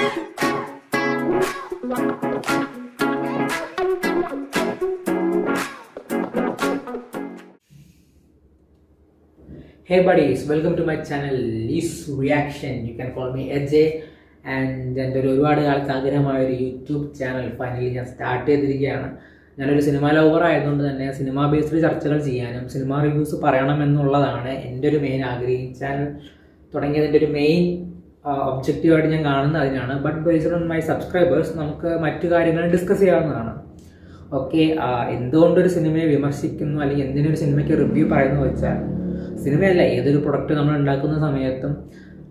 Hey buddies, welcome to my channel Lee's Reaction. You can call me AJ. And എൻ്റെ ഒരുപാട് കാലത്ത് ആഗ്രഹമായ ഒരു YouTube channel finally ഞാൻ start ചെയ്തിരിക്കുകയാണ്. ഞാനൊരു സിനിമ ലവർ ആയതുകൊണ്ട് തന്നെ സിനിമ ബേസ്ഡ് ചർച്ചകൾ ചെയ്യാനും സിനിമ റിവ്യൂസ് പറയണമെന്നുള്ളതാണ് എൻ്റെ ഒരു മെയിൻ ചാനൽ തുടങ്ങിയതിൻ്റെ ഒരു മെയിൻ ഒബ്ജക്റ്റീവായിട്ട് ഞാൻ കാണുന്നത് അതിനാണ്. But based on my subscribers നമുക്ക് മറ്റു കാര്യങ്ങൾ ഡിസ്കസ് ചെയ്യാവുന്നതാണ്. ഓക്കെ, എന്തുകൊണ്ടൊരു സിനിമയെ വിമർശിക്കുന്നു അല്ലെങ്കിൽ എന്തിനൊരു സിനിമയ്ക്ക് റിവ്യൂ പറയുന്നു വെച്ചാൽ, സിനിമയല്ല ഏതൊരു പ്രൊഡക്റ്റ് നമ്മൾ ഉണ്ടാക്കുന്ന സമയത്തും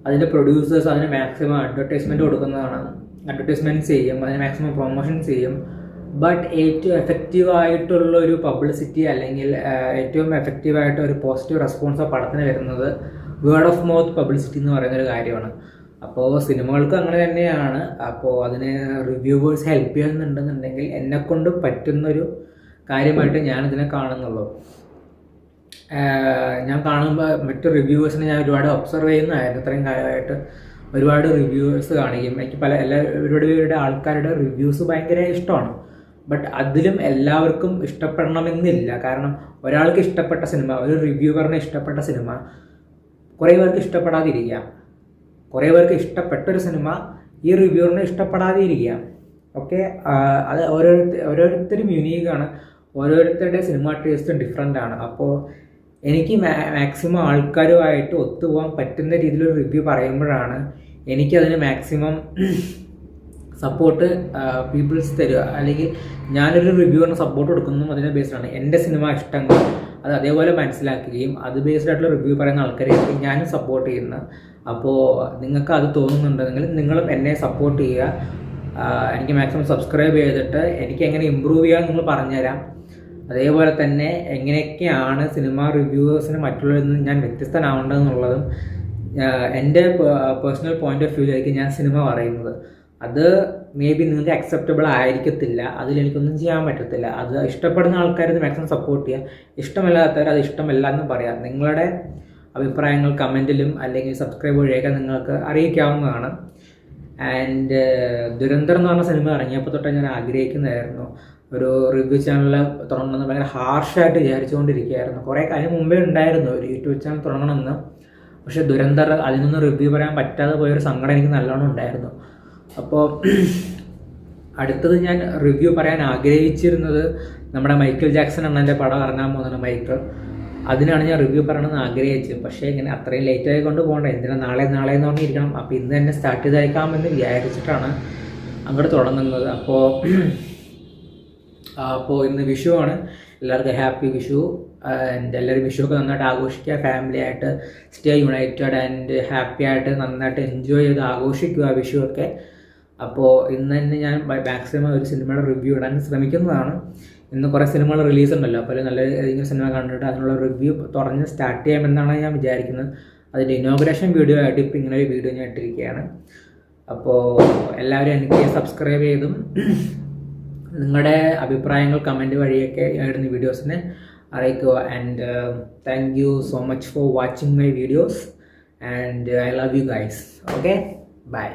അതിൻ്റെ പ്രൊഡ്യൂസേഴ്സ് അതിന് മാക്സിമം അഡ്വർടൈസ്മെൻറ്റ് കൊടുക്കുന്നതാണ്. അഡ്വർടൈസ്മെൻറ്റ്സ് ചെയ്യും, അതിന് മാക്സിമം പ്രൊമോഷൻസ് ചെയ്യും. ബട്ട് ഏറ്റവും എഫക്റ്റീവായിട്ടുള്ള ഒരു പബ്ലിസിറ്റി അല്ലെങ്കിൽ ഏറ്റവും എഫക്റ്റീവായിട്ട് ഒരു പോസിറ്റീവ് റെസ്പോൺസ് ആ പടത്തിന് വരുന്നത് വേർഡ് ഓഫ് മൗത്ത് പബ്ലിസിറ്റി എന്ന് പറയുന്നൊരു കാര്യമാണ്. അപ്പോൾ സിനിമകൾക്ക് അങ്ങനെ തന്നെയാണ്. അപ്പോൾ അതിന് റിവ്യൂവേഴ്സ് ഹെൽപ്പ് ചെയ്യുന്നുണ്ടെന്നുണ്ടെങ്കിൽ എന്നെക്കൊണ്ട് പറ്റുന്നൊരു കാര്യമായിട്ട് ഞാനിതിനെ കാണുന്നുള്ളൂ. ഞാൻ കാണുമ്പോൾ മറ്റ് റിവ്യൂവേഴ്സിനെ ഞാൻ ഒരുപാട് ഒബ്സർവ് ചെയ്യുന്നതായിരുന്നു. ഇത്രയും കാലമായിട്ട് ഒരുപാട് റിവ്യൂവേഴ്സ് കാണിക്കും. എനിക്ക് ഒരുപാട് ആൾക്കാരുടെ റിവ്യൂസ് ഭയങ്കര ഇഷ്ടമാണ്. ബട്ട് അതിലും എല്ലാവർക്കും ഇഷ്ടപ്പെടണമെന്നില്ല. കാരണം ഒരാൾക്ക് ഇഷ്ടപ്പെട്ട സിനിമ, ഒരു റിവ്യൂവറിന് ഇഷ്ടപ്പെട്ട സിനിമ കുറേ പേർക്ക് ഇഷ്ടപ്പെടാതിരിക്കാം. കുറേ പേർക്ക് ഇഷ്ടപ്പെട്ടൊരു സിനിമ ഈ റിവ്യൂവറിന് ഇഷ്ടപ്പെടാതിരിക്കാം. ഓക്കെ, അത് ഓരോരുത്തരും യുണീക്കാണ്. ഓരോരുത്തരുടെ സിനിമ ടേസ്റ്റും ഡിഫറെൻ്റ് ആണ്. അപ്പോൾ എനിക്ക് മാക്സിമം ആൾക്കാരുമായിട്ട് ഒത്തുപോകാൻ പറ്റുന്ന രീതിയിലൊരു റിവ്യൂ പറയുമ്പോഴാണ് എനിക്കതിന് മാക്സിമം സപ്പോർട്ട് പീപ്പിൾസ് തരിക. അല്ലെങ്കിൽ ഞാനൊരു റിവ്യൂവിന് സപ്പോർട്ട് കൊടുക്കുന്നതും അതിനെ ബേസ്ഡാണ്. എൻ്റെ സിനിമ ഇഷ്ടങ്ങൾ അത് അതേപോലെ മനസ്സിലാക്കുകയും അത് ബേസ്ഡ് ആയിട്ടുള്ള റിവ്യൂ പറയുന്ന ആൾക്കാരെയൊക്കെ ഞാനും സപ്പോർട്ട് ചെയ്യുന്നത്. അപ്പോൾ നിങ്ങൾക്ക് അത് തോന്നുന്നുണ്ടെങ്കിൽ നിങ്ങളും എന്നെ സപ്പോർട്ട് ചെയ്യുക. എനിക്ക് മാക്സിമം സബ്സ്ക്രൈബ് ചെയ്തിട്ട് എനിക്ക് എങ്ങനെ ഇമ്പ്രൂവ് ചെയ്യാൻ നിങ്ങൾ പറഞ്ഞുതരാം. അതേപോലെ തന്നെ എങ്ങനെയൊക്കെയാണ് സിനിമ റിവ്യൂവേഴ്സിന് മറ്റുള്ളവരിൽ നിന്ന് ഞാൻ വ്യത്യസ്തനാവേണ്ടതെന്നുള്ളതും എൻ്റെ പേഴ്സണൽ പോയിന്റ് ഓഫ് വ്യൂവിലായിരിക്കും ഞാൻ സിനിമ പറയുന്നത്. അത് മേ ബി നിങ്ങൾക്ക് അക്സെപ്റ്റബിൾ ആയിരിക്കത്തില്ല, അതിലെനിക്കൊന്നും ചെയ്യാൻ പറ്റത്തില്ല. അത് ഇഷ്ടപ്പെടുന്ന ആൾക്കാർ ഇത് മാക്സിമം സപ്പോർട്ട് ചെയ്യുക, ഇഷ്ടമല്ലാത്തവർ അത് ഇഷ്ടമല്ല എന്ന് പറയാം. നിങ്ങളുടെ അഭിപ്രായങ്ങൾ കമൻറ്റിലും അല്ലെങ്കിൽ സബ്സ്ക്രൈബ് വഴിയൊക്കെ നിങ്ങൾക്ക് അറിയിക്കാവുന്നതാണ്. ആൻഡ് ദുരന്തർ എന്ന് പറഞ്ഞ സിനിമ ഇറങ്ങിയപ്പോൾ തൊട്ട് ഞാൻ ആഗ്രഹിക്കുന്നതായിരുന്നു ഒരു റിവ്യൂ ചാനൽ തുടങ്ങണമെന്ന്. ഭയങ്കര ഹാർഷായിട്ട് വിചാരിച്ചുകൊണ്ടിരിക്കുകയായിരുന്നു. കുറേ കാര്യം മുമ്പേ ഉണ്ടായിരുന്നു ഒരു യൂട്യൂബ് ചാനൽ തുടങ്ങണമെന്ന്. പക്ഷേ ദുരന്തർ അതിനൊന്നും റിവ്യൂ പറയാൻ പറ്റാതെ പോയൊരു സങ്കടം എനിക്ക് നല്ലോണം ഉണ്ടായിരുന്നു. അപ്പോൾ അടുത്തത് ഞാൻ റിവ്യൂ പറയാൻ ആഗ്രഹിച്ചിരുന്നത് നമ്മുടെ മൈക്കിൾ ജാക്സൺ അണ്ണൻ്റെ പടം ഇറങ്ങാൻ പോകുന്നതാണ് മൈക്കിൾ. അതിനാണ് ഞാൻ റിവ്യൂ പറയണമെന്ന് ആഗ്രഹിച്ചത്. പക്ഷേ ഇങ്ങനെ അത്രയും ലേറ്റായി കൊണ്ട് പോകണ്ട, എന്തിനാ നാളെ എന്ന് പറഞ്ഞിരിക്കണം. അപ്പോൾ ഇന്ന് തന്നെ സ്റ്റാർട്ട് ചെയ്തേക്കാമെന്ന് വിചാരിച്ചിട്ടാണ് അങ്ങോട്ട് തുടങ്ങുന്നത്. അപ്പോൾ ഇന്ന് വിഷു ആണ്. എല്ലാവർക്കും ഹാപ്പി വിഷു. ആൻഡ് എല്ലാവരും വിഷുവൊക്കെ നന്നായിട്ട് ആഘോഷിക്കുക, ഫാമിലി ആയിട്ട് സ്റ്റേ യുണൈറ്റഡ് ആൻഡ് ഹാപ്പി ആയിട്ട് നന്നായിട്ട് എൻജോയ് ചെയ്ത് ആഘോഷിക്കുക വിഷുവൊക്കെ. അപ്പോൾ ഇന്ന് തന്നെ ഞാൻ മാക്സിമം ഒരു സിനിമയുടെ റിവ്യൂ ഇടാൻ ശ്രമിക്കുന്നതാണ്. ഇന്ന് കുറേ സിനിമകൾ റിലീസ് ഉണ്ടല്ലോ, അപ്പോൾ നല്ല ഏതെങ്കിലും സിനിമ കണ്ടിട്ട് അതിനുള്ള റിവ്യൂ തുറന്ന് സ്റ്റാർട്ട് ചെയ്യാമെന്നാണ് ഞാൻ വിചാരിക്കുന്നത്. അതിൻ്റെ ഇനോഗ്രേഷൻ വീഡിയോ ആയിട്ട് ഇപ്പോൾ ഇങ്ങനെ ഒരു വീഡിയോ ഞാൻ ഇട്ടിരിക്കുകയാണ്. അപ്പോൾ എല്ലാവരും എനിക്ക് സബ്സ്ക്രൈബ് ചെയ്തും നിങ്ങളുടെ അഭിപ്രായങ്ങൾ കമൻറ്റ് വഴിയൊക്കെ ഇടുന്ന വീഡിയോസിനെ അറിയിക്കുക. And thank you so much for watching my videos and I love you guys. Okay, by.